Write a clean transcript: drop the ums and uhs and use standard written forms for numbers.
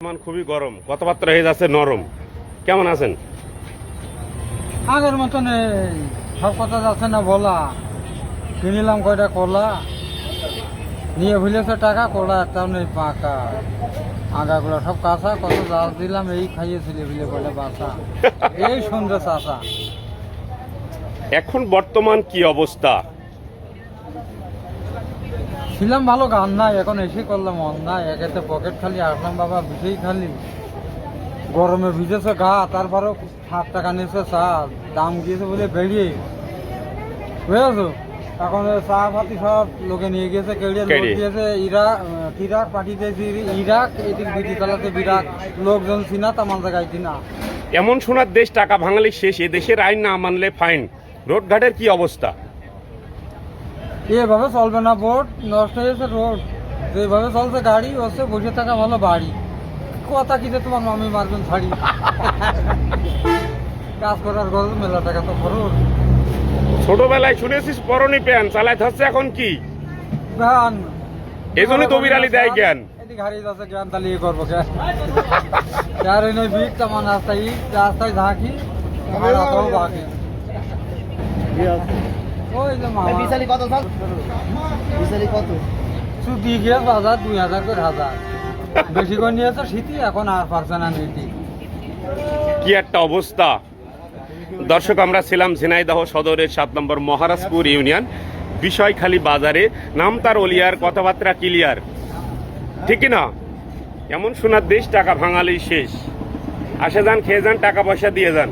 বর্তমান খুবই গরম, কথাবার্তা হয়ে যাচ্ছে নরম। কেমন আছেন? আগের মতন সব কথা যাচ্ছে না বলা। কিনিলাম কয়টা কলা, নিয়ে ভুলেছে টাকা, কলা একটাও নেই পাকা, আগাগুলো সব কাঁচা, কত জাল দিলাম এই খাইয়েছিল বলে বলে বাসা, এই সন্ধ্যে চাষা। এখন বর্তমান কি অবস্থা? ছিলাম ভালো, গান নাই, এখন এসে করলাম অন্যায়। একেতে পকেট খালি, আসলাম বাবা ভিজেই খালি, গরমে ভিজেছে গা, তারপরেও 7 টাকা নিয়েছে চা, দাম গিয়েছে বলে বেরিয়ে বুঝেছো। এখন চা পাতি সব লোকে নিয়ে গিয়েছে, কেড়ে লোক দিয়েছে। ইরাক পাঠিয়েছে, ইরাক এদিক বিটি চালাতে বিরাট লোকজন চিনা, তামান জায়গায় চিনা। এমন সোনার দেশ, টাকা ভাঙালে শেষ, এ দেশের আইন না মানলে ফাইন। রোডঘাটের কি অবস্থা? এভাবে চলবে না, বোর্ড নষ্ট হয়েছে রোড, যেভাবে চলছে গাড়ি হচ্ছে, বসে থাকা ভালো বাড়ি। কথা কি যে তোমার মামি মারবেন ছাড়ি, কাজ করার গরজ, মেলা টাকা তো খরচ। ছোটবেলায় শুনেছিস পরনি প্যান চালায় ধরছে, এখন কি জ্ঞান এই জন্য তবির আলী দেয় জ্ঞান। এদিকে হারিয়ে যাচ্ছে, জ্ঞান তাহলে ইয়ে করবো জ্ঞান। আর এই নয় বিট তেমন রাস্তায় রাস্তায় ঝাঁকি, আমার রাস্তাও বাকি। ওই যে মামা বিশালি কত সাল? বিশালি কত? সুদি গিয়ে বাজার 2000 করে হাজার, বেশি করে নিয়েছে শীতি, এখন আর পারছে না নীতি। কি একটা অবস্থা। দর্শক, আমরা ছিলাম ঝিনাইদহ সদরের 7 নম্বর মহারাজপুর ইউনিয়ন বিষয়খালী বাজারে। নাম তার অলিয়ার, কথাবার্তা ক্লিয়ার, ঠিক না? এমন সোনার দেশ, টাকা ভাঙালেই শেষ। আসে যান, খেয়ে যান, টাকা পয়সা দিয়ে যান।